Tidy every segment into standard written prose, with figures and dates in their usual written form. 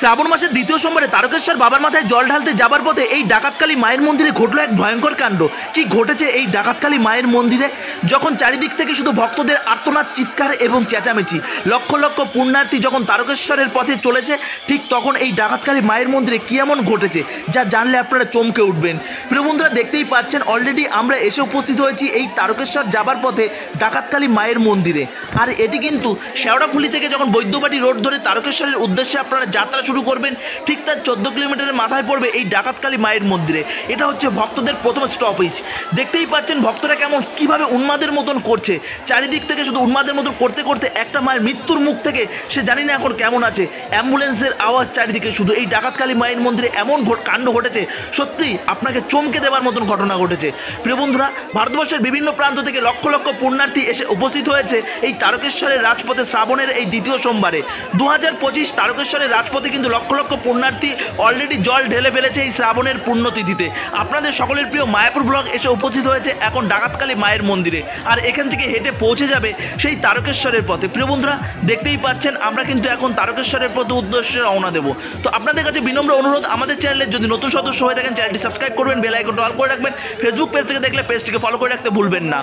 শ্রাবণ মাসের দ্বিতীয় সোমবারে তারকেশ্বর বাবার মাথায় জল ঢালতে যাবার পথে এই ডাকাতকালী মায়ের মন্দিরে ঘটলো এক ভয়ঙ্কর কাণ্ড। কি ঘটেছে এই ডাকাতকালী মায়ের মন্দিরে? যখন চারিদিক থেকে শুধু ভক্তদের আর্তনাদ, চিৎকার এবং চেঁচামেচি, লক্ষ লক্ষ পুণ্যার্থী যখন তারকেশ্বরের পথে চলেছে, ঠিক তখন এই ডাকাতকালী মায়ের মন্দিরে কি এমন ঘটেছে যা জানলে আপনারা চমকে উঠবেন। প্রিয় বন্ধুরা, দেখতেই পাচ্ছেন অলরেডি আমরা এসে উপস্থিত হয়েছি এই তারকেশ্বর যাবার পথে ডাকাতকালী মায়ের মন্দিরে। আর এটি কিন্তু শেওড়াফুলি থেকে যখন বৈদ্যবাটি রোড ধরে তারকেশ্বরের উদ্দেশ্যে আপনারা যাত্রা শুরু করবেন, ঠিক তার 14 কিলোমিটারের মাথায় পড়বে এই ডাকাতকালী মায়ের মন্দিরে। এটা হচ্ছে ভক্তদের প্রথম স্টপেজ। দেখতেই পাচ্ছেন ভক্তরা কেমন কিভাবে উন্মাদের মতন করছে, চারিদিক থেকে শুধু উন্মাদের মতন করতে করতে একটা মায়ের মৃত্যুর মুখ থেকে সে জানি না এখন কেমন আছে, অ্যাম্বুলেন্সের আওয়াজ চারিদিকে শুধু। এই ডাকাতকালী মায়ের মন্দিরে এমন কাণ্ড ঘটেছে, সত্যি আপনাকে চমকে দেওয়ার মতন ঘটনা ঘটেছে। প্রিয় বন্ধুরা, ভারতবর্ষের বিভিন্ন প্রান্ত থেকে লক্ষ লক্ষ পুণ্যার্থী এসে উপস্থিত হয়েছে এই তারকেশ্বরের রাজপথে শ্রাবণের এই দ্বিতীয় সোমবারে। 2025 তারকেশ্বরের রাজপথে কিন্তু লক্ষ লক্ষ পুণ্যার্থী অলরেডি জল ঢেলে ফেলেছে এই শ্রাবণের পুণ্যতিথিতে। আপনাদের সকলের প্রিয় মায়াপুর ব্লগ এসে উপস্থিত হয়েছে এখন ডাকাতকালী মায়ের মন্দিরে, আর এখান থেকে হেঁটে পৌঁছে যাবে সেই তারকেশ্বরের পথে। প্রিয় বন্ধুরা, দেখতেই পাচ্ছেন আমরা কিন্তু এখন তারকেশ্বরের পথে উদ্দেশ্যে রওনা দেবো। তো আপনাদের কাছে বিনম্র অনুরোধ, আমাদের চ্যানেলে যদি নতুন সদস্য হয়ে থাকেন চ্যানেলটি সাবস্ক্রাইব করবেন, বেল আইকনটা অল করে রাখবেন, ফেসবুক পেজ থেকে দেখলে পেজটিকে ফলো করে রাখতে ভুলবেন না।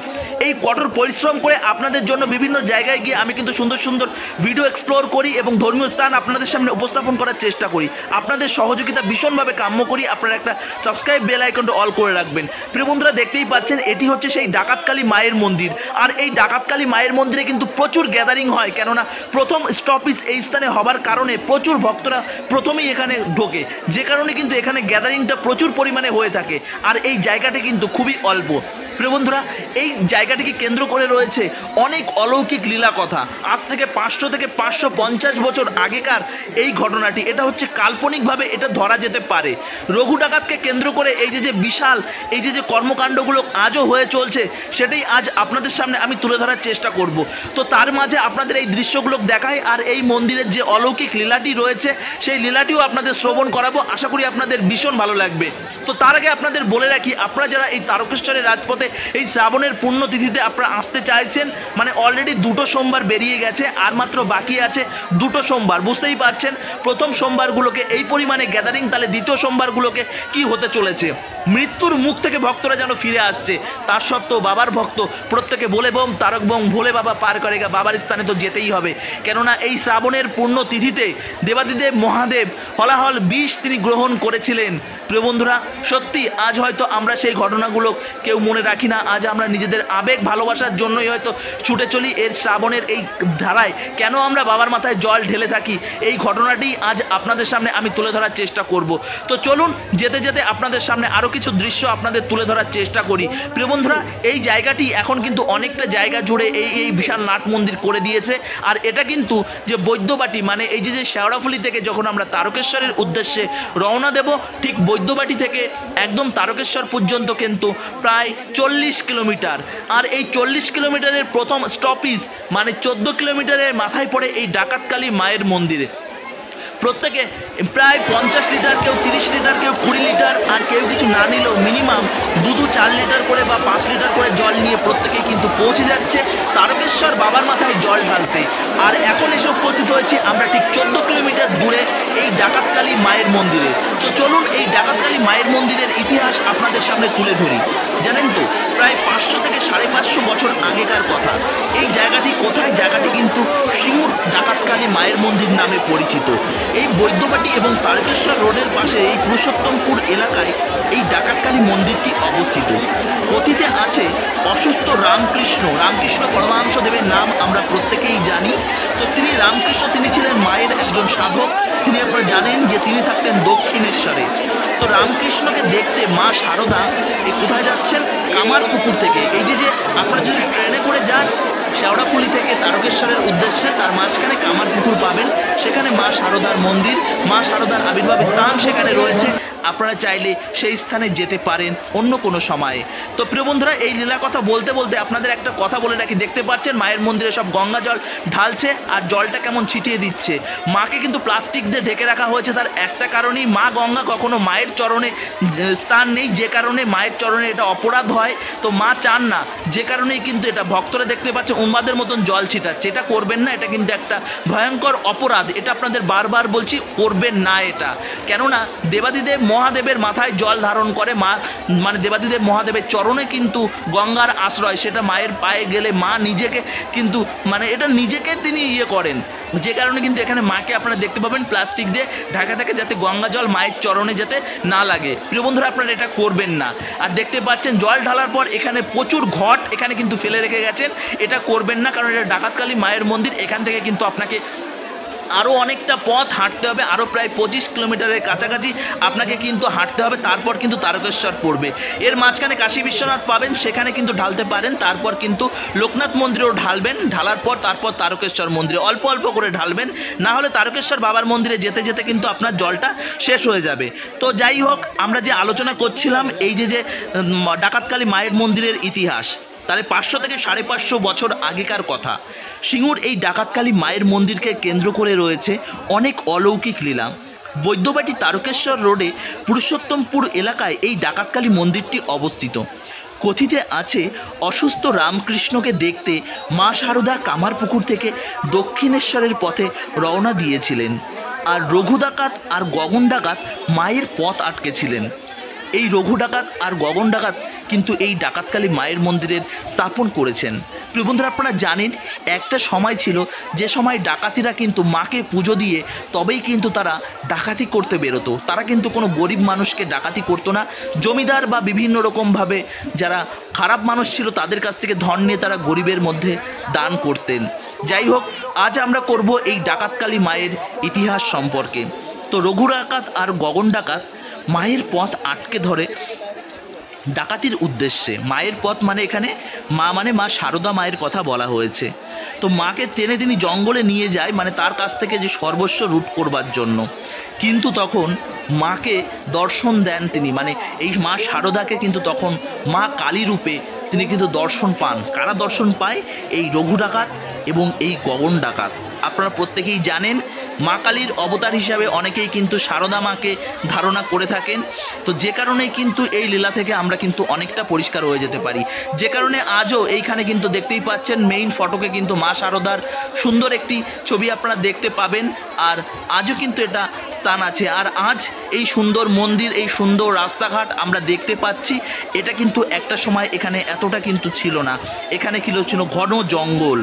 এই কঠোর পরিশ্রম করে আপনাদের জন্য বিভিন্ন জায়গায় গিয়ে আমি কিন্তু সুন্দর সুন্দর ভিডিও এক্সপ্লোর করি এবং ধর্মীয় স্থান আপনাদের সামনে উপস্থাপন করার চেষ্টা করি। আপনাদের সহযোগিতা ভীষণভাবে কাম্য করি। আপনারা একটা সাবস্ক্রাইব, বেল আইকনটা অল করে রাখবেন। প্রিয় বন্ধুরা, দেখতেই পাচ্ছেন এটি হচ্ছে সেই ডাকাতকালী মায়ের মন্দির। আর এই ডাকাতকালী মায়ের মন্দিরে কিন্তু প্রচুর গ্যাদারিং হয়, কেননা প্রথম স্টপেজ এই স্থানে হবার কারণে প্রচুর ভক্তরা প্রথমেই এখানে ঢোকে, যে কারণে কিন্তু এখানে গ্যাদারিংটা প্রচুর পরিমাণে হয়ে থাকে। আর এই জায়গাটি কিন্তু খুবই অল্প। প্রিয় বন্ধুরা, এই জায়গাটিকে কেন্দ্র করে রয়েছে অনেক অলৌকিক লীলা কথা। আজ থেকে 500 থেকে 550 বছর আগেকার এই ঘটনাটি, এটা হচ্ছে কাল্পনিকভাবে এটা ধরা যেতে পারে। রঘু ডাকাতকে কেন্দ্র করে এই যে বিশাল এই যে কর্মকাণ্ডগুলো আজও হয়ে চলছে, সেটাই আজ আপনাদের সামনে আমি তুলে ধরার চেষ্টা করব। তো তার মাঝে আপনাদের এই দৃশ্যগুলো দেখাই, আর এই মন্দিরের যে অলৌকিক লীলাটি রয়েছে সেই লীলাটিও আপনাদের শ্রবণ করাবো। আশা করি আপনাদের ভীষণ ভালো লাগবে। তো তার আগে আপনাদের বলে রাখি, আপনারা যারা এই তারকেশ্বরের রাজপথে এই শ্রাবণের পুণ্যতিথিতে আপনারা আসতে চাইছেন, মানে অলরেডি 2টো সোমবার বেরিয়ে গেছে, আর মাত্র বাকি আছে 2টো সোমবার। বুঝতেই পারছেন প্রথম সোমবারগুলোকে এই পরিমাণে গ্যাদারিং, তাহলে দ্বিতীয় সোমবারগুলোকে কি হতে চলেছে। মৃত্যুর মুখ থেকে ভক্তরা যেন ফিরে আসছে। তার সত্ত্বেও বাবার ভক্ত প্রত্যেকে বলে বোম তারক বোম ভোলে বাবা পার করেগা, বাবার স্থানে তো যেতেই হবে। কেননা এই শ্রাবণের পুণ্যতিথিতে দেবাদিদেব মহাদেব হলাহল বিষ তিনি গ্রহণ করেছিলেন। প্রিয় বন্ধুরা, সত্যি আজ হয়তো আমরা সেই ঘটনাগুলো কেউ মনে রাখি না। আজ আমরা নিজেদের আবেগ ভালোবাসার জন্যই হয়তো ছুটে চলি এর শ্রাবণের এই ধারায়। কেন আমরা বাবার মাথায় জল ঢেলে থাকি, এই ঘটনাটি আজ আপনাদের সামনে আমি তুলে ধরার চেষ্টা করব। তো চলুন যেতে যেতে আপনাদের সামনে আরও কিছু দৃশ্য আপনাদের তুলে ধরার চেষ্টা করি। প্রিয় বন্ধুরা, এই জায়গাটি এখন কিন্তু অনেকটা জায়গা জুড়ে এই বিশাল নাট মন্দির করে দিয়েছে। আর এটা কিন্তু যে বৈদ্যবাটি, মানে এই যে শেওড়াফুলি থেকে যখন আমরা তারকেশ্বরের উদ্দেশ্যে রওনা দেব, ঠিক বৈদ্যবাটি থেকে একদম তারকেশ্বর পর্যন্ত কিন্তু প্রায় 40 কিলোমিটার। আর এই 40 কিলোমিটারের প্রথম স্টপেজ মানে 14 কিলোমিটারের মাথায় পড়ে এই ডাকাতকালী মায়ের মন্দিরে। প্রত্যেকে প্রায় 50 লিটার, কেউ 30 লিটার, কেউ 20 লিটার, আর কেউ কিছু না নিলেও মিনিমাম 2-4 লিটার করে বা 5 লিটার করে জল নিয়ে প্রত্যেকেই কিন্তু পৌঁছে যাচ্ছে তারকেশ্বর বাবার মাথায় জল ঢালতে। আর এখন এসে উপস্থিত হয়েছি আমরা ঠিক 14 কিলোমিটার দূরে এই ডাকাতকালী মায়ের মন্দিরে। তো চলুন এই ডাকাতকালী মায়ের মন্দিরের ইতিহাস আপনাদের সামনে তুলে ধরি। জানেন তো, প্রায় 500 থেকে 550 বছর আগেকার কথা। এই জায়গাটি কোথায়? জায়গাটি কিন্তু সিঙ্গুর ডাকাতকালী মায়ের মন্দির নামে পরিচিত। এই বৈদ্যবাটি এবং তারকেশ্বর রোডের পাশে এই পুরুষোত্তমপুর এলাকায় এই ডাকাতকালী মন্দিরটি অবস্থিত। অতীতে আছে অসুস্থ রামকৃষ্ণ পরমহংস দেবের নাম আমরা প্রত্যেকেই জানি। তো তিনি রামকৃষ্ণ, তিনি ছিলেন মায়ের একজন সাধক। তিনি আপনারা জানেন যে তিনি থাকতেন দক্ষিণেশ্বরে। তো রামকৃষ্ণকে দেখতে মা শারদা কোথায় যাচ্ছেন? কামারপুকুর থেকে। এই যে আপনারা যদি ট্রেনে করে যান শেওড়াফুলি থেকে তারকেশ্বরের উদ্দেশ্যে, তার মাঝখানে কামারপুকুর পাবেন। সেখানে মা শারদার মন্দির, মা শারদার আবির্ভাব স্থান সেখানে রয়েছে। আপনারা চাইলে সেই স্থানে যেতে পারেন অন্য কোনো সময়ে। তো প্রিয় বন্ধুরা, এই লীলার কথা বলতে বলতে আপনাদের একটা কথা বলে রাখি, দেখতে পাচ্ছেন মায়ের মন্দিরে সব গঙ্গা জল ঢালছে আর জলটা কেমন ছিটিয়ে দিচ্ছে। মাকে কিন্তু প্লাস্টিক দিয়ে ঢেকে রাখা হয়েছে, তার একটা কারণেই মা গঙ্গা কখনো মায়ের চরণে স্থান নেই, যে কারণে মায়ের চরণে এটা অপরাধ হয়। তো মা চান না, যে কারণেই কিন্তু এটা ভক্তরা দেখতে পাচ্ছে উন্মাদের মতন জল ছিটাচ্ছে। এটা করবেন না, এটা কিন্তু একটা ভয়ঙ্কর অপরাধ। এটা আপনাদের বারবার বলছি, করবেন না এটা। কেননা দেবাদিদেব মহাদেবের মাথায় জল ধারণ করে মা, মানে দেবাদিদেব মহাদেবের চরণে কিন্তু গঙ্গার আশ্রয়, সেটা মায়ের পায়ে গেলে মা নিজেকে কিন্তু মানে এটা নিজেকে তিনি করেন, যে কারণে কিন্তু এখানে মাকে আপনারা দেখতে পাবেন প্লাস্টিক দিয়ে ঢাকা থাকে, যাতে গঙ্গা জল মায়ের চরণে যাতে না লাগে। প্রিয় বন্ধুরা, আপনারা এটা করবেন না। আর দেখতে পাচ্ছেন জল ঢালার পর এখানে প্রচুর ঘট এখানে কিন্তু ফেলে রেখে গেছেন, এটা করবেন না, কারণ এটা ডাকাতকালী মায়ের মন্দির। এখান থেকে কিন্তু আপনাকে আরও অনেকটা পথ হাঁটতে হবে, আরও প্রায় 25 কিলোমিটারের কাছাকাছি আপনাকে কিন্তু হাঁটতে হবে, তারপর কিন্তু তারকেশ্বর পড়বে। এর মাঝখানে কাশী বিশ্বনাথ পাবেন, সেখানে কিন্তু ঢালতে পারেন, তারপর কিন্তু লোকনাথ মন্দিরেও ঢালবেন, ঢালার পর তারপর তারকেশ্বর মন্দিরে অল্প অল্প করে ঢালবেন, না হলে তারকেশ্বর বাবার মন্দিরে যেতে যেতে কিন্তু আপনার জলটা শেষ হয়ে যাবে। তো যাই হোক, আমরা যে আলোচনা করছিলাম এই যে ডাকাতকালী মায়ের মন্দিরের ইতিহাস, তাহলে 500 থেকে 550 বছর আগেকার কথা। সিঙ্গুর এই ডাকাতকালী মায়ের মন্দিরকে কেন্দ্র করে রয়েছে অনেক অলৌকিক লীলা। বৈদ্যবাটি তারকেশ্বর রোডে পুরুষোত্তমপুর এলাকায় এই ডাকাতকালী মন্দিরটি অবস্থিত। কথিতে আছে, অসুস্থ রামকৃষ্ণকে দেখতে মা শারদা কামারপুকুর থেকে দক্ষিণেশ্বরের পথে রওনা দিয়েছিলেন, আর রঘু ডাকাত আর গগন ডাকাত মায়ের পথ আটকেছিলেন। এই রঘু ডাকাত আর গগন ডাকাত কিন্তু এই ডাকাতকালী মায়ের মন্দিরের স্থাপন করেছেন। প্রিয় বন্ধুরা, আপনারা জানেন একটা সময় ছিল যে সময় ডাকাতিরা কিন্তু মাকে পুজো দিয়ে তবেই কিন্তু তারা ডাকাতি করতে বেরোতো। তারা কিন্তু কোনো গরিব মানুষকে ডাকাতি করতো না। জমিদার বা বিভিন্ন রকমভাবে যারা খারাপ মানুষ ছিল তাদের কাছ থেকে ধন নিয়ে তারা গরিবের মধ্যে দান করতেন। যাই হোক, আজ আমরা করব এই ডাকাতকালী মায়ের ইতিহাস সম্পর্কে। তো রঘু ডাকাত আর গগন ডাকাত মায়ের পথ আটকে ধরে ডাকাতির উদ্দেশ্যে। মায়ের পথ মানে এখানে মা মানে মা শারদা মায়ের কথা বলা হয়েছে। তো মাকে টেনে তিনি জঙ্গলে নিয়ে যায়, মানে তার কাছ থেকে যে সর্বস্ব লুট করবার জন্য। কিন্তু তখন মাকে দর্শন দেন তিনি, মানে এই মা শারদাকে কিন্তু তখন মা কালী রূপে তিনি কিন্তু দর্শন পান। কারা দর্শন পায়? এই রঘু ডাকাত এবং এই গগন ডাকাত। আপনারা প্রত্যেকেই জানেন মা কালীর অবতার হিসাবে অনেকেই কিন্তু শারদা মাকে ধারণা করে থাকেন। তো যে কারণে কিন্তু এই লীলা থেকে আমরা কিন্তু অনেকটা পরিষ্কার হয়ে যেতে পারি, যে কারণে আজও এইখানে কিন্তু দেখতেই পাচ্ছেন মেইন ফটোকে কিন্তু মা শারদার সুন্দর একটি ছবি আপনারা দেখতে পাবেন। আর আজও কিন্তু এটা স্থান আছে। আর আজ এই সুন্দর মন্দির, এই সুন্দর রাস্তাঘাট আমরা দেখতে পাচ্ছি, এটা কিন্তু একটা সময় এখানে এতটা কিন্তু ছিল না। এখানে ছিল ঘন জঙ্গল।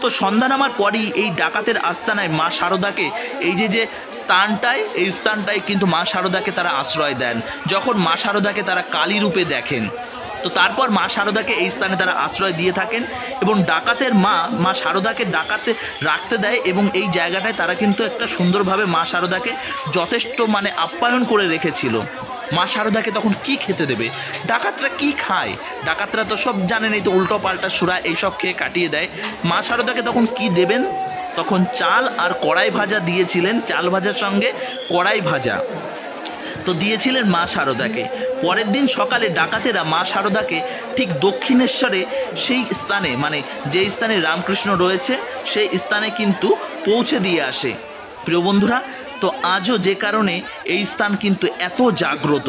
তো সন্ধ্যা নামার পরই এই ডাকাতের আস্তানায় মা শারদাকে এই যে স্থানটায়, এই স্থানটায় কিন্তু মা শারদাকে তারা আশ্রয় দেন। যখন মা শারদাকে তারা কালী রূপে দেখেন, তো তারপর মা শারদাকে এই স্থানে তারা আশ্রয় দিয়ে থাকেন এবং ডাকাতের মা শারদাকে ডাকাতে রাখতে দেয়। এবং এই জায়গাটায় তারা কিন্তু একটা সুন্দরভাবে মা শারদাকে যথেষ্ট মানে আপ্যায়ন করে রেখেছিল। মা শারদাকে তখন কি খেতে দেবে? ডাকাতরা কি খায়? ডাকাতরা তো সব জানেন, এই তো উল্টো পাল্টা সুরা এইসব খেয়ে কাটিয়ে দেয়। মা শারদাকে তখন কি দেবেন? তখন চাল আর কড়াই ভাজা দিয়েছিলেন, চাল ভাজার সঙ্গে কড়াই ভাজা তো দিয়েছিলেন মা শারদাকে। পরের দিন সকালে ডাকাতেরা মা শারদাকে ঠিক দক্ষিণেশ্বরে সেই স্থানে, মানে যেই স্থানে রামকৃষ্ণ রয়েছে সেই স্থানে কিন্তু পৌঁছে দিয়ে আসে। প্রিয় বন্ধুরা, তো আজও যে কারণে এই স্থান কিন্তু এত জাগ্রত।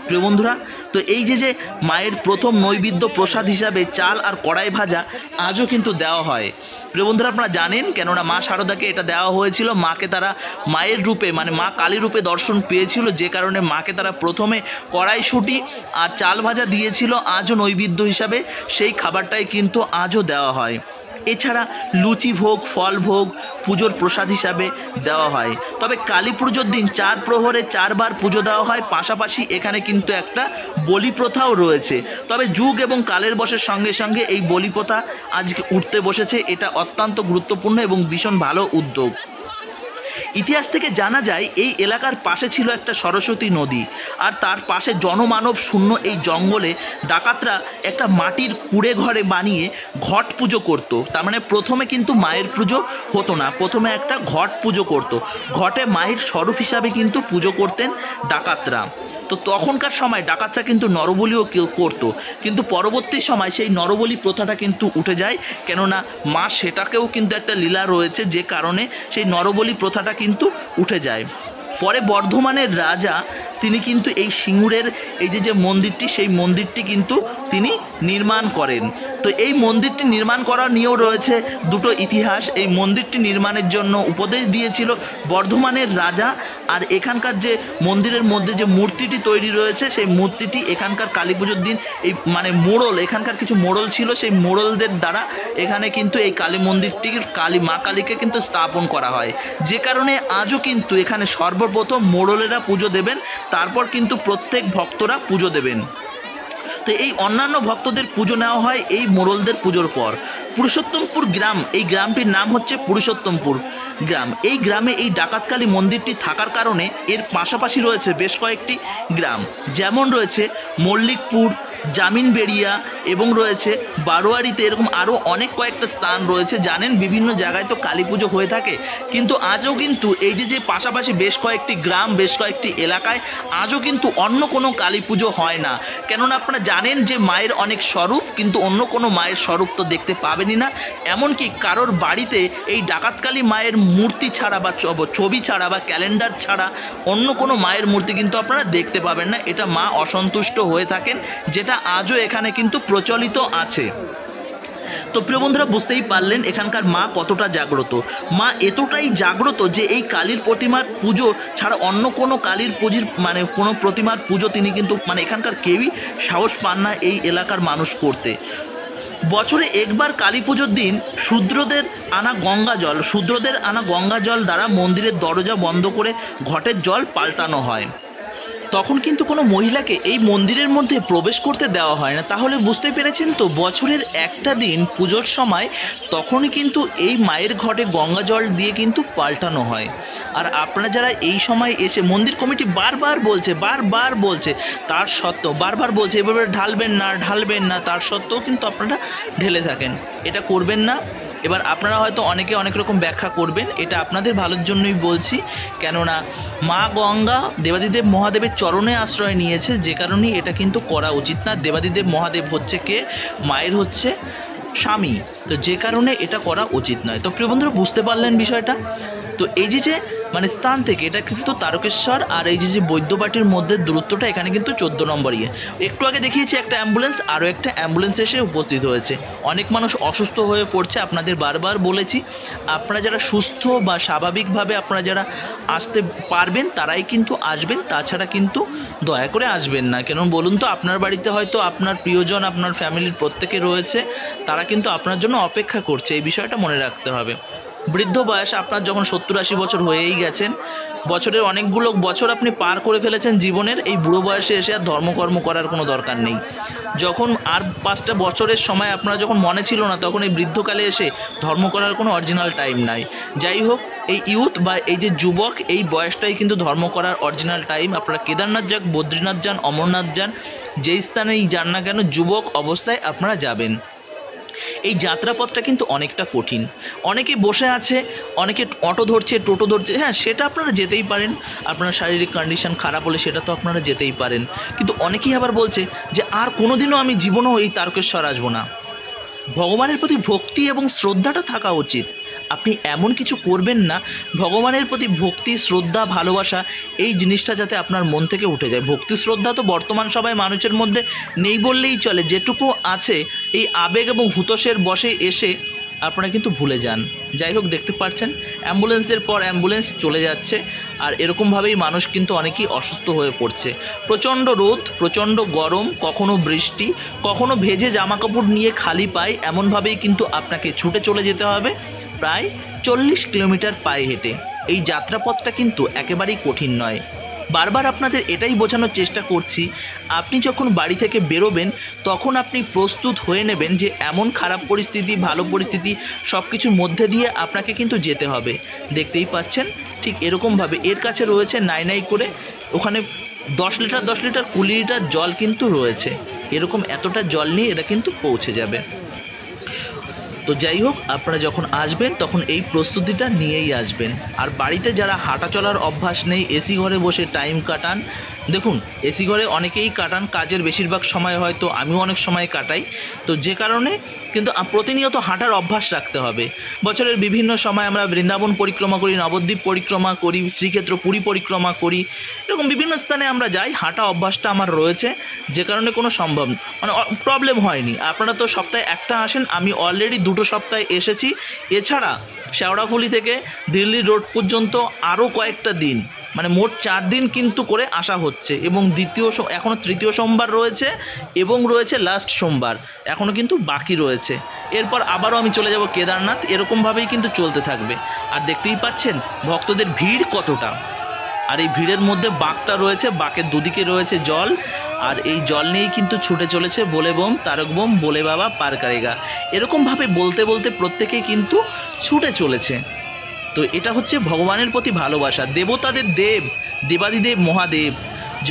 প্রিয় বন্ধুরা, তো এই যে মায়ের প্রথম নৈবেদ্য প্রসাদ হিসাবে চাল আর কড়াই ভাজা আজও কিন্তু দেওয়া হয়। প্রিয় বন্ধুরা, আপনারা জানেন, কেননা মা শারদাকে এটা দেওয়া হয়েছিল। মাকে তারা মায়ের রূপে, মানে মা কালী রূপে দর্শন পেয়েছিল, যে কারণে মাকে তারা প্রথমে কড়াইশুঁটি আর চাল ভাজা দিয়েছিল। আজও নৈবেদ্য হিসাবে সেই খাবারটাই কিন্তু আজও দেওয়া হয়। এছাড়া লুচি ভোগ, ফল ভোগ পুজোর প্রসাদ হিসাবে দেওয়া হয়। তবে কালী পুজোর দিন 4 প্রহরে 4 বার পুজো দেওয়া হয়। পাশাপাশি এখানে কিন্তু একটা বলি প্রথাও রয়েছে। তবে যুগ এবং কালের বশের সঙ্গে সঙ্গে এই বলি প্রথা আজকে উঠতে বসেছে। এটা অত্যন্ত গুরুত্বপূর্ণ এবং ভীষণ ভালো উদ্যোগ। ইতিহাস থেকে জানা যায় এই এলাকার পাশে ছিল একটা সরস্বতী নদী, আর তার পাশে জনমানব শূন্য এই জঙ্গলে ডাকাতরা একটা মাটির কুড়ে ঘরে বানিয়ে ঘট পুজো করত। তার মানে প্রথমে কিন্তু মায়ের পুজো হতো না, প্রথমে একটা ঘট পুজো করত। ঘটে মায়ের স্বরূপ হিসাবে কিন্তু পুজো করতেন ডাকাতরা। তো তখনকার সময় ডাকাতরা কিন্তু নরবলিও করতো, কিন্তু পরবর্তী সময় সেই নরবলি প্রথাটা কিন্তু উঠে যায়, কেননা মা সেটাকেও কিন্তু একটা লীলা রয়েছে, যে কারণে সেই নরবলি প্রথাটা কিন্তু উঠে যায়। পরে বর্ধমানের রাজা তিনি কিন্তু এই সিঙ্গুরের এই যে মন্দিরটি, সেই মন্দিরটি কিন্তু তিনি নির্মাণ করেন। তো এই মন্দিরটি নির্মাণ করা নিয়েও রয়েছে দুটো ইতিহাস। এই মন্দিরটি নির্মাণের জন্য উপদেশ দিয়েছিল বর্ধমানের রাজা, আর এখানকার যে মন্দিরের মধ্যে যে মূর্তিটি তৈরি রয়েছে, সেই মূর্তিটি এখানকার কালী পুজোর দিন এই মানে মোড়ল, এখানকার কিছু মোড়ল ছিল, সেই মোড়লদের দ্বারা এখানে কিন্তু এই কালী মন্দিরটির মা কালীকে কিন্তু স্থাপন করা হয়, যে কারণে আজও কিন্তু এখানে সর্বপ্রথম মোড়লেরা পুজো দেবেন, তারপর কিন্তু প্রত্যেক ভক্তরা পুজো দেবেন। তো এই অন্যান্য ভক্তদের পুজো নেওয়া হয় এই মোড়লদের পুজোর পর। পুরুষোত্তমপুর গ্রাম, এই গ্রামটির নাম হচ্ছে পুরুষোত্তমপুর গ্রাম। এই গ্রামে এই ডাকাতকালী মন্দিরটি থাকার কারণে এর পাশাপাশি রয়েছে বেশ কয়েকটি গ্রাম, যেমন রয়েছে মল্লিকপুর, জামিনবেড়িয়া এবং রয়েছে বারোয়ারিতে, এরকম আরও অনেক কয়েকটা স্থান রয়েছে। জানেন বিভিন্ন জায়গায় তো কালী পুজো হয়ে থাকে, কিন্তু আজও কিন্তু এই যে পাশাপাশি বেশ কয়েকটি গ্রাম, বেশ কয়েকটি এলাকায় আজও কিন্তু অন্য কোনো কালী পুজো হয় না। কেননা আপনারা জানেন যে মায়ের অনেক স্বরূপ, কিন্তু অন্য কোনো মায়ের স্বরূপ তো দেখতে পাবেনই না। এমনকি কারোর বাড়িতে এই ডাকাতকালী মায়ের মূর্তি ছাড়া বা ছবি ছাড়া বা ক্যালেন্ডার ছাড়া অন্য কোনো মায়ের মূর্তি কিন্তু আপনারা দেখতে পাবেন না। এটা মা অসন্তুষ্ট হয়ে থাকেন, যেটা আজও এখানে কিন্তু প্রচলিত আছে। তো প্রিয় বন্ধুরা, বুঝতেই পারলেন এখানকার মা কতটা জাগ্রত। মা এতটাই জাগ্রত যে এই কালীর প্রতিমার পুজো ছাড়া অন্য কোনো কালীর পুজোর মানে কোনো প্রতিমার পুজো তিনি কিন্তু মানে এখানকার কেউই সাহস পান না এই এলাকার মানুষ করতে। বছরে একবার কালী পুজোর দিন শূদ্রদের আনা গঙ্গা জল দ্বারা মন্দিরের দরজা বন্ধ করে ঘটের জল পাল্টানো হয়। তখন কিন্তু কোনো মহিলাকে এই মন্দিরের মধ্যে প্রবেশ করতে দেওয়া হয় না। তাহলে বুঝতে পেরেছেন তো, বছরের একটা দিন পুজোর সময় তখনই কিন্তু এই মায়ের ঘটে গঙ্গা জল দিয়ে কিন্তু পাল্টানো হয়। আর আপনারা যারা এই সময় এসে, মন্দির কমিটি বারবার বলছে তার সত্ত্বেও বারবার বলছে এভাবে ঢালবেন না, তার সত্ত্বেও কিন্তু আপনারা ঢেলে থাকেন। এটা করবেন না। এবার আপনারা হয়তো অনেকে অনেক রকম ব্যাখ্যা করবেন, এটা আপনাদের ভালোর জন্যই বলছি, কেননা মা গঙ্গা দেবাদিদেব মহাদেবের চরণে আশ্রয় নিয়েছে, যে কারণেই এটা কিন্তু করা উচিত না। দেবাদিদেব মহাদেব হচ্ছে কে? মায়ের হচ্ছে স্বামী, তো যে কারণে এটা করা উচিত নয়। তো প্রিয় বন্ধুরা, বুঝতে পারলেন বিষয়টা? তো এই যে মানে স্থান থেকে এটা কিন্তু তারকেশ্বর আর এই যে বৈদ্যবাটির মধ্যে দূরত্বটা এখানে কিন্তু 14 নম্বর ইয়ে। একটু আগে দেখিয়েছি একটা অ্যাম্বুলেন্স, আরও একটা অ্যাম্বুলেন্স এসে উপস্থিত হয়েছে। অনেক মানুষ অসুস্থ হয়ে পড়ছে, আপনাদের বারবার বলেছি আপনারা যারা সুস্থ বা স্বাভাবিকভাবে আপনারা যারা আসতে পারবেন তারাই কিন্তু আসবেন, তাছাড়া কিন্তু দয়া করে আসবেন না। কেন বলুন তো, আপনার বাড়িতে হয়তো আপনার প্রিয়জন, আপনার ফ্যামিলির প্রত্যেকে রয়েছে, তারা কিন্তু আপনার জন্য অপেক্ষা করছে, এই বিষয়টা মনে রাখতে হবে। বৃদ্ধ বয়স আপনার যখন 70-80 বছর হয়েই গেছেন, বছরের অনেকগুলো বছর আপনি পার করে ফেলেছেন জীবনের, এই বুড়ো বয়সে এসে আর ধর্মকর্ম করার কোনো দরকার নেই। যখন আর 5টা বছরের সময় আপনার যখন মনে ছিল না, তখন এই বৃদ্ধকালে এসে ধর্ম করার কোনো অরিজিনাল টাইম নাই। যাই হোক, এই ইউথ বা এই যে যুবক, এই বয়সটাই কিন্তু ধর্ম করার অরিজিনাল টাইম। আপনারা কেদারনাথ যান, বদ্রীনাথ যান, অমরনাথ যান, যেই স্থানেই যান না কেন, যুবক অবস্থায় আপনারা যাবেন। এই যাত্রাপথটা কিন্তু অনেকটা কঠিন। অনেকে বসে আছে, অনেকে অটো ধরছে, টোটো ধরছে, হ্যাঁ সেটা আপনারা যেতেই পারেন, আপনার শারীরিক কন্ডিশন খারাপ হলে সেটা তো আপনারা যেতেই পারেন। কিন্তু অনেকেই আবার বলছে যে আর কোনোদিনও আমি জীবনেও এই তারকেশ্বর আসবো না। ভগবানের প্রতি ভক্তি এবং শ্রদ্ধাটা থাকা উচিত। আপনি এমন কিছু করবেন না, ভগবানের প্রতি ভক্তি, শ্রদ্ধা, ভালোবাসা এই জিনিসটা যাতে আপনার মন থেকে উঠে যায়। ভক্তি শ্রদ্ধা তো বর্তমান সবাই মানুষের মধ্যে নেই বললেই চলে, যেটুকু আছে এই আবেগ এবং হুতোষের বশে এসে আপনারা কিন্তু ভুলে যান। যাই হোক, দেখতে পাচ্ছেন অ্যাম্বুলেন্সের পর অ্যাম্বুলেন্স চলে যাচ্ছে, আর এরকমভাবেই মানুষ কিন্তু অনেকেই অসুস্থ হয়ে পড়ছে। প্রচণ্ড রোদ, প্রচণ্ড গরম, কখনো বৃষ্টি, কখনো ভেজে জামাকাপড় নিয়ে খালি পায়ে এমনভাবেই কিন্তু আপনাকে ছুটে চলে যেতে হবে প্রায় 40 কিলোমিটার পায়ে হেঁটে। এই যাত্রাপথটা কিন্তু একেবারেই কঠিন নয়। বারবার আপনাদের এটাই বোঝানোর চেষ্টা করছি, আপনি যখন বাড়ি থেকে বেরোবেন তখন আপনি প্রস্তুত হয়ে নেবেন যে এমন খারাপ পরিস্থিতি, ভালো পরিস্থিতি সব কিছুর মধ্যে দিয়ে আপনাকে কিন্তু যেতে হবে। দেখতেই পাচ্ছেন ঠিক এরকমভাবে এর কাছে রয়েছে নাই করে ওখানে 10 লিটার 20 লিটার জল কিন্তু রয়েছে। এরকম এতটা জল নিয়ে এটা কিন্তু পৌঁছে যাবে। তো যাই হোক, আপনারা যখন আসবেন তখন এই প্রস্তুতিটা নিয়েই আসবেন। আর বাড়িতে যারা হাঁটা চলার অভ্যাস নেই, এসি ঘরে বসে টাইম কাটান, দেখুন এসি ঘরে অনেকেই কাটান, কাজের বেশিরভাগ সময় হয়তো আমিও অনেক সময় কাটাই, তো যে কারণে কিন্তু প্রতিনিয়ত হাঁটার অভ্যাস রাখতে হবে। বছরের বিভিন্ন সময় আমরা বৃন্দাবন পরিক্রমা করি, নবদ্বীপ পরিক্রমা করি, শ্রীক্ষেত্র পুরী পরিক্রমা করি, এরকম বিভিন্ন স্থানে আমরা যাই। হাঁটা অভ্যাসটা আমার রয়েছে, যে কারণে কোনো সম্ভব প্রবলেম হয়নি। আপনারা তো সপ্তাহে একটা আসেন, আমি অলরেডি 2 সপ্তাহে এসেছি। এছাড়া শেওড়াফুলি থেকে দিল্লি রোড পর্যন্ত আরও কয়েকটা দিন, মানে মোট 4 দিন কিন্তু করে আসা হচ্ছে। এবং এখনও তৃতীয় সোমবার রয়েছে এবং রয়েছে লাস্ট সোমবার, এখনও কিন্তু বাকি রয়েছে। এরপর আবারও আমি চলে যাব কেদারনাথ। এরকমভাবেই কিন্তু চলতে থাকবে। আর দেখতেই পাচ্ছেন ভক্তদের ভিড় কতটা। আর এই ভিড়ের মধ্যে বাঁকটা রয়েছে, বাঁকের দুদিকে রয়েছে জল, আর এই জল নিয়েই কিন্তু ছুটে চলেছে বলে বোম তারক বোম বলে বাবা পার করেগা, এরকমভাবে বলতে বলতে প্রত্যেকেই কিন্তু ছুটে চলেছে। তো এটা হচ্ছে ভগবানের প্রতি ভালোবাসা। দেবতাদের দেব, দেবাদিদেব মহাদেব,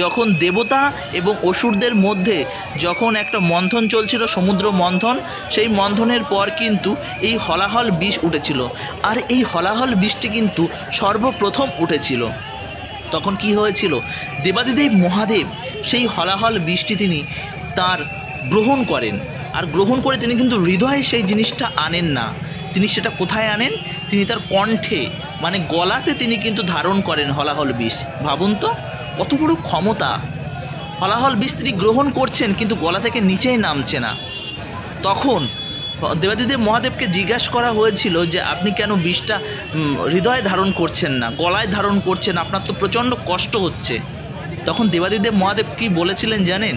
যখন দেবতা এবং অসুরদের মধ্যে যখন একটা মন্থন চলছিল, সমুদ্র মন্থন, সেই মন্থনের পর কিন্তু এই হলাহল বিষ উঠেছিল। আর এই হলাহল বিষটি কিন্তু সর্বপ্রথম উঠেছিল। তখন কি হয়েছিল, দেবাদিদেব মহাদেব সেই হলাহল বিষটি তিনি তার গ্রহণ করেন। আর গ্রহণ করে তিনি কিন্তু হৃদয়ে সেই জিনিসটা আনেন না, তিনি সেটা কোথায় আনেন, তিনি তার কণ্ঠে মানে গলাতে তিনি কিন্তু ধারণ করেন হলাহল বিষ। ভাবুন তো কত বড় ক্ষমতা। হলাহল বিষ তিনি গ্রহণ করছেন কিন্তু গলা থেকে নিচেই নামছে না। তখন দেবাদিদেব মহাদেবকে জিজ্ঞাসা করা হয়েছিল যে আপনি কেন বিষটা হৃদয়ে ধারণ করছেন না, গলায় ধারণ করছেন, আপনার তো প্রচণ্ড কষ্ট হচ্ছে। তখন দেবাদিদেব মহাদেব কি বলেছিলেন জানেন?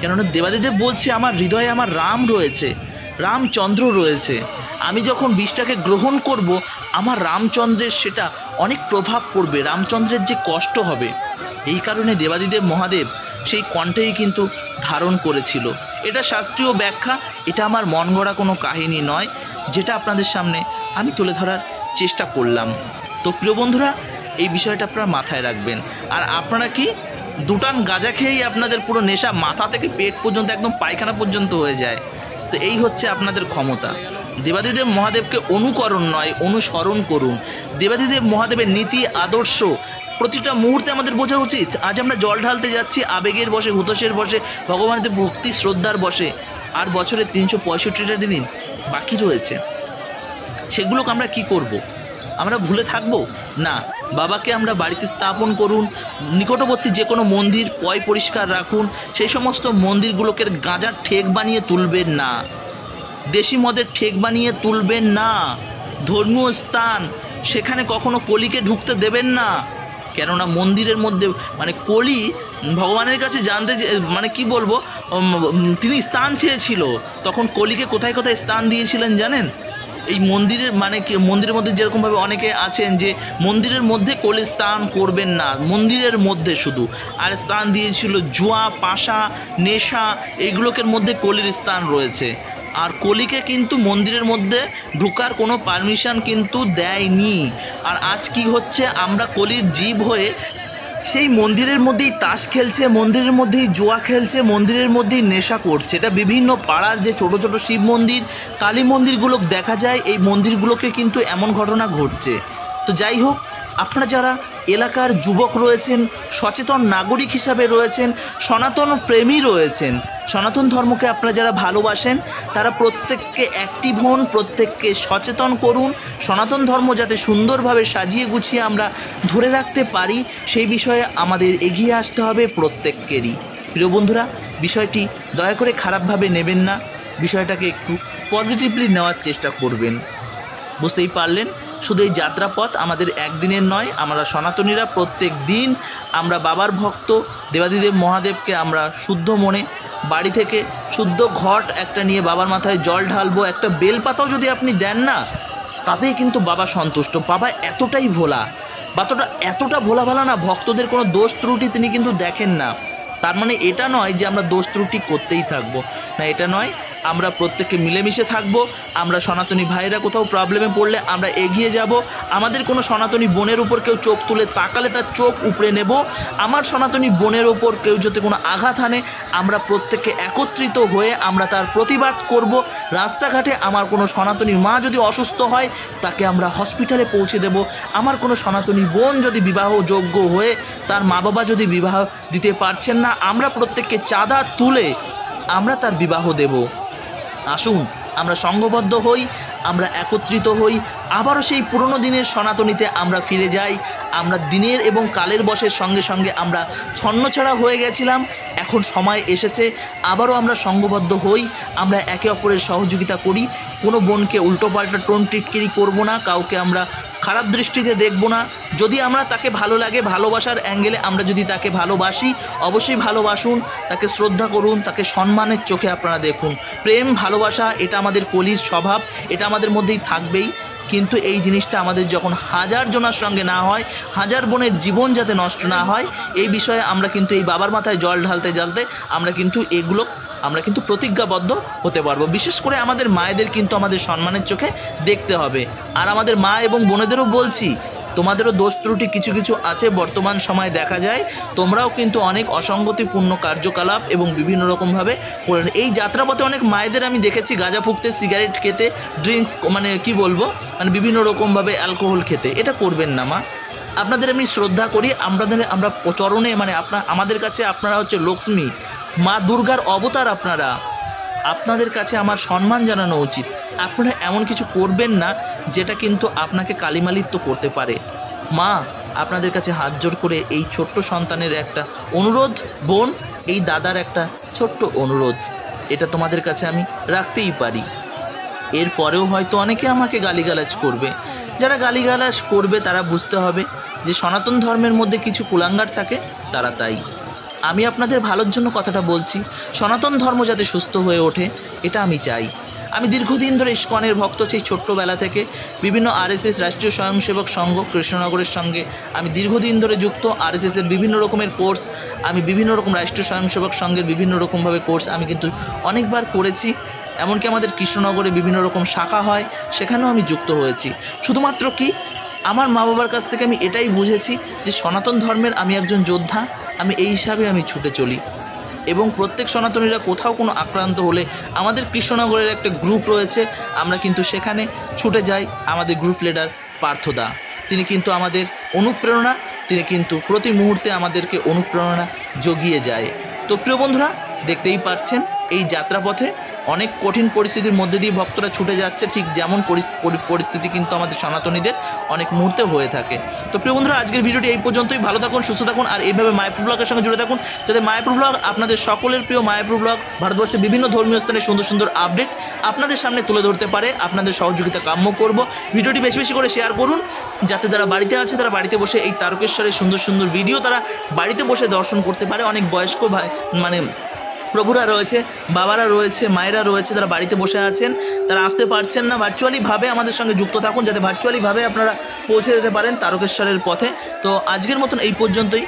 কেননা দেবাদিদেব বলছে আমার হৃদয়ে আমার রাম রয়েছে, রামচন্দ্র রয়েছে। আমি যখন বিষটাকে গ্রহণ করব আমার রামচন্দ্রের সেটা অনেক প্রভাব পড়বে, রামচন্দ্রের যে কষ্ট হবে। এই কারণে দেবাদিদেব মহাদেব সেই কণ্ঠেই কিন্তু ধারণ করেছিল। এটা শাস্ত্রীয় ব্যাখ্যা, এটা আমার মন গড়া কোনো কাহিনী নয়, যেটা আপনাদের সামনে আমি তুলে ধরার চেষ্টা করলাম। তো প্রিয় বন্ধুরা, এই বিষয়টা আপনারা মাথায় রাখবেন। আর আপনারা কি 2 টান গাঁজা খেয়েই আপনাদের পুরো নেশা মাথা থেকে পেট পর্যন্ত একদম পায়খানা পর্যন্ত হয়ে যায়। তো এই হচ্ছে আপনাদের ক্ষমতা। দেবাদিদেব মহাদেবকে অনুকরণ নয়, অনুসরণ করুন। দেবাদিদেব মহাদেবের নীতি আদর্শ প্রতিটা মুহূর্তে আমাদের বোঝা উচিত। আজ আমরা জল ঢালতে যাচ্ছি আবেগের বসে, হুতোষের বসে, ভগবানের ভক্তি শ্রদ্ধার বসে। আর বছরে 365টা দিন বাকি রয়েছে, সেগুলোকে আমরা কি করব? আমরা ভুলে থাকব না। বাবাকে আমরা বাড়িতে স্থাপন করুন, নিকটবর্তী যে কোনো মন্দির পরিষ্কার রাখুন। সেই সমস্ত মন্দিরগুলোকে গাঁজার ঠেক বানিয়ে তুলবেন না, দেশি মদের ঠেক বানিয়ে তুলবেন না। ধর্মীয় স্থান, সেখানে কখনো কলিকে ঢুকতে দেবেন না। কেননা মন্দিরের মধ্যে মানে কলি ভগবানের কাছে জানতে মানে কি বলবো, তিনি স্থান চেয়েছিল। তখন কলিকে কোথায় কোথায় স্থান দিয়েছিলেন জানেন? এই মন্দিরের মানে কি, মন্দিরের মধ্যে যেরকমভাবে অনেকে আছেন যে মন্দিরের মধ্যে কলি স্থান করবেন না, মন্দিরের মধ্যে শুধু। আর স্থান দিয়েছিল জুয়া, পাশা, নেশা, এইগুলোকে মধ্যে কলির স্থান রয়েছে। আর কলিকে কিন্তু মন্দিরের মধ্যে ঢোকার কোনো পারমিশন কিন্তু দেয়নি। আর আজ কি হচ্ছে, আমরা কলির জীব হয়ে সেই মন্দিরের মধ্যেই তাস খেলছে, মন্দিরের মধ্যেই জুয়া খেলছে, মন্দিরের মধ্যেই নেশা করছে। এটা বিভিন্ন পাড়ার যে ছোট ছোট শিব মন্দির, কালী মন্দিরগুলো দেখা যায়, এই মন্দিরগুলোকে কিন্তু এমন ঘটনা ঘটছে। তো যাই হোক, আপনারা যারা এলাকার যুবক রয়েছেন, সচেতন নাগরিক হিসাবে রয়েছেন, সনাতন প্রেমী রয়েছেন, সনাতন ধর্মকে আপনারা যারা ভালোবাসেন, তারা প্রত্যেককে অ্যাক্টিভ হন, প্রত্যেককে সচেতন করুন। সনাতন ধর্ম যাতে সুন্দরভাবে সাজিয়ে গুছিয়ে আমরা ধরে রাখতে পারি, সেই বিষয়ে আমাদের এগিয়ে আসতে হবে প্রত্যেককেরই। প্রিয় বন্ধুরা, বিষয়টি দয়া করে খারাপভাবে নেবেন না, বিষয়টাকে একটু পজিটিভলি নেওয়ার চেষ্টা করবেন। বুঝতেই পারলেন, শুধু এই যাত্রাপথ আমাদের একদিনের নয়। আমরা সনাতনীরা প্রত্যেক দিন আমরা বাবার ভক্ত, দেবাদিদেব মহাদেবকে আমরা শুদ্ধ মনে বাড়ি থেকে শুদ্ধ ঘট একটা নিয়ে বাবার মাথায় জল ঢালবো। একটা বেলপাতাও যদি আপনি দেন না, তাতেই কিন্তু বাবা সন্তুষ্ট। বাবা এতটাই ভোলা, এতটা ভোলা ভালা না, ভক্তদের কোনো দোষ ত্রুটি তিনি কিন্তু দেখেন না। তার মানে এটা নয় যে আমরা দোষ ত্রুটি করতেই থাকবো না, এটা নয়। আমরা প্রত্যেকে মিলেমিশে থাকবো। আমরা সনাতনী ভাইরা কোথাও প্রবলেমে পড়লে আমরা এগিয়ে যাব। আমাদের কোনো সনাতনী বোনের উপর কেউ চোখ তুলে তাকালে তার চোখ উপড়ে নেব। আমার সনাতনী বোনের ওপর কেউ যদি কোনো আঘাত আনে আমরা প্রত্যেকে একত্রিত হয়ে আমরা তার প্রতিবাদ করব। রাস্তাঘাটে আমার কোনো সনাতনী মা যদি অসুস্থ হয় তাকে আমরা হসপিটালে পৌঁছে দেব। আমার কোনো সনাতনী বোন যদি বিবাহযোগ্য হয়ে তার মা বাবা যদি বিবাহ দিতে পারছেন না, আমরা প্রত্যেককে চাঁদা তুলে আমরা তার বিবাহ দেব। আসুন আমরা সংঘবদ্ধ হই, আমরা একত্রিত হই, আবারও সেই পুরনো দিনের সনাতনীতে আমরা ফিরে যাই। আমরা দিনের এবং কালের বশের সঙ্গে সঙ্গে আমরা ছন্নছাড়া হয়ে গেছিলাম, এখন সময় এসেছে আবারও আমরা সংঘবদ্ধ হই, আমরা একে অপরের সহযোগিতা করি। কোনো বোনকে উল্টোপাল্টা টোন টিটকিরি করবো না, কাউকে আমরা খারাপ দৃষ্টিতে দেখব না। যদি আমরা তাকে ভালো লাগে, ভালোবাসার অ্যাঙ্গেলে আমরা যদি তাকে ভালোবাসি, অবশ্যই ভালোবাসুন, তাকে শ্রদ্ধা করুন, তাকে সম্মানের চোখে আপনারা দেখুন। প্রেম ভালোবাসা এটা আমাদের কলির স্বভাব, এটা আমাদের মধ্যেই থাকবেই। কিন্তু এই জিনিসটা আমাদের যখন হাজার জনের সঙ্গে না হয়, হাজার বোনের জীবন যাতে নষ্ট না হয়, এই বিষয়ে আমরা কিন্তু এই বাবার মাথায় জল ঢালতে ঢালতে আমরা কিন্তু প্রতিজ্ঞাবদ্ধ হতে পারবো। বিশেষ করে আমাদের মায়েদের কিন্তু আমাদের সম্মানের চোখে দেখতে হবে। আর আমাদের মা এবং বোনেদেরও বলছি, তোমাদেরও দোষ ত্রুটি কিছু কিছু আছে, বর্তমান সময় দেখা যায় তোমরাও কিন্তু অনেক অসঙ্গতিপূর্ণ কার্যকলাপ এবং বিভিন্ন রকমভাবে করেন। এই যাত্রাপথে অনেক মায়েদের আমি দেখেছি গাঁজা ফুঁকতে, সিগারেট খেতে, ড্রিঙ্কস মানে বিভিন্ন রকমভাবে অ্যালকোহল খেতে। এটা করবেন না মা, আপনাদের আমি শ্রদ্ধা করি। আমরা চরণে আমাদের কাছে আপনারা হচ্ছে লক্ষ্মী, মা দুর্গার অবতার। আপনাদের কাছে আমার সম্মান জানানো উচিত। আপনারা এমন কিছু করবেন না যেটা কিন্তু আপনাকে কালিমালিপ্ত করতে পারে। মা, আপনাদের কাছে হাত জোর করে এই ছোট্ট সন্তানের একটা অনুরোধ, বোন এই দাদার একটা ছোট্ট অনুরোধ, এটা তোমাদের কাছে আমি রাখতেই পারি। এরপরেও হয়তো অনেকে আমাকে গালিগালাজ করবে। যারা গালিগালাজ করবে তারা বুঝতে হবে যে সনাতন ধর্মের মধ্যে কিছু কুলাঙ্গার থাকে, তারা তাই। আমি আপনাদের ভালোর জন্য কথাটা বলছি। সনাতন ধর্ম যাতে সুস্থ হয়ে ওঠে এটা আমি চাই। আমি দীর্ঘদিন ধরে ইস্কনের ভক্ত, সেই ছোট্টবেলা থেকে বিভিন্ন আরএসএস রাষ্ট্রীয় স্বয়ংসেবক সংঘ কৃষ্ণনগরের সঙ্গে আমি দীর্ঘদিন ধরে যুক্ত। আরএসএসের বিভিন্ন রকমের কোর্স, আমি বিভিন্ন রকম রাষ্ট্রীয় স্বয়ংসেবক সংঘের বিভিন্ন রকমভাবে কোর্স আমি কিন্তু অনেকবার করেছি। এমনকি আমাদের কৃষ্ণনগরে বিভিন্ন রকম শাখা হয়, সেখানেও আমি যুক্ত হয়েছি। শুধুমাত্র কি আমার মা বাবার কাছ থেকে আমি এটাই বুঝেছি যে সনাতন ধর্মের আমি একজন যোদ্ধা, আমি এই হিসাবে আমি ছুটে চলি। এবং প্রত্যেক সনাতনীরা কোথাও কোনো আক্রান্ত হলে আমাদের কৃষ্ণনগরের একটা গ্রুপ রয়েছে, আমরা কিন্তু সেখানে ছুটে যাই। আমাদের গ্রুপ লিডার পার্থদা, তিনি কিন্তু আমাদের অনুপ্রেরণা, তিনি কিন্তু প্রতি মুহূর্তে আমাদেরকে অনুপ্রেরণা জুগিয়ে যায়। তো প্রিয় বন্ধুরা, দেখতেই পাচ্ছেন এই যাত্রাপথে অনেক কঠিন পরিস্থিতির মধ্যে দিয়ে ভক্তরা ছুটে যাচ্ছে, ঠিক যেমন পরিস্থিতি কিন্তু আমাদের সনাতনীদের অনেক মুহূর্তে হয়ে থাকে। তো প্রিয় বন্ধুরা, আজকের ভিডিওটি এই পর্যন্তই। ভালো থাকুন, সুস্থ থাকুন, আর এইভাবে মায়াপুর ব্লগের সঙ্গে জুড়ে থাকুন, যাতে মায়াপুর ব্লগ আপনাদের সকলের প্রিয় মায়াপুর ব্লগ ভারতবর্ষের বিভিন্ন ধর্মীয় স্থানে সুন্দর সুন্দর আপডেট আপনাদের সামনে তুলে ধরতে পারে। আপনাদের সহযোগিতা কাম্য করব। ভিডিওটি বেশি বেশি করে শেয়ার করুন, যাতে যারা বাড়িতে আছে তারা বাড়িতে বসে এই তারকেশ্বরের সুন্দর সুন্দর ভিডিও তারা বাড়িতে বসে দর্শন করতে পারে। অনেক বয়স্ক ভাই প্রভুরা রয়েছে, বাবারা রয়েছে, মায়েরা রয়েছে, তারা বাড়িতে বসে আছেন, তারা আসতে পারছেন না। ভার্চুয়ালিভাবে আমাদের সঙ্গে যুক্ত থাকুন, যাতে ভার্চুয়ালিভাবে আপনারা পৌঁছে যেতে পারেন তারকেশ্বরের পথে। তো আজকের মতন এই পর্যন্তই।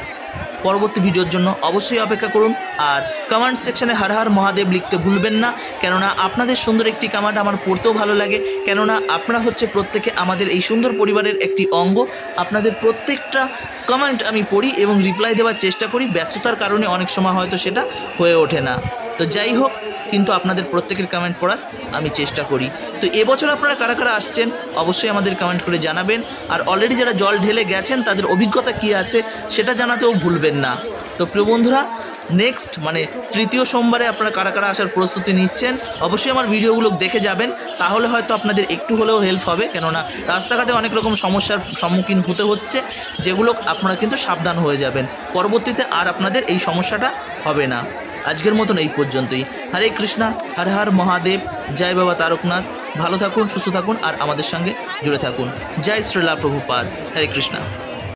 পরবর্তী ভিডিওর জন্য অবশ্যই অপেক্ষা করুন। আর কমেন্ট সেকশনে হর হর মহাদেব লিখতে ভুলবেন না, কেননা আপনাদের সুন্দর একটি কমেন্ট আমার পড়তেও ভালো লাগে। কেননা আপনারা হচ্ছে প্রত্যেকে আমাদের এই সুন্দর পরিবারের একটি অঙ্গ। আপনাদের প্রত্যেকটা কমেন্ট আমি পড়ি এবং রিপ্লাই দেওয়ার চেষ্টা করি। ব্যস্ততার কারণে অনেক সময় হয়তো সেটা হয়ে ওঠে না। তো যাই হোক, কিন্তু আপনাদের প্রত্যেকের কমেন্ট পড়ার আমি চেষ্টা করি। তো এবছর আপনারা কারা কারা আসছেন অবশ্যই আমাদের কমেন্ট করে জানাবেন। আর অলরেডি যারা জল ঢেলে গেছেন তাদের অভিজ্ঞতা কী আছে সেটা জানাতেও ভুলবেন না। তো প্রিয় বন্ধুরা, নেক্সট তৃতীয় সোমবারে আপনারা কারা কারা আসার প্রস্তুতি নিচ্ছেন অবশ্যই আমার ভিডিওগুলো দেখে যাবেন, তাহলে হয়তো আপনাদের একটু হলেও হেল্প হবে। কেননা রাস্তাঘাটে অনেক রকম সমস্যার সম্মুখীন হতে হচ্ছে, যেগুলো আপনারা কিন্তু সাবধান হয়ে যাবেন। পরবর্তীতে আর আপনাদের এই সমস্যাটা হবে না। আজকের মতন এই পর্যন্তই। হরে কৃষ্ণা, হর হর মহাদেব, জয় বাবা তারকনাথ। ভালো থাকুন, সুস্থ থাকুন, আর আমাদের সঙ্গে জুড়ে থাকুন। জয় শ্রীলা প্রভুপাদ। হরে কৃষ্ণা।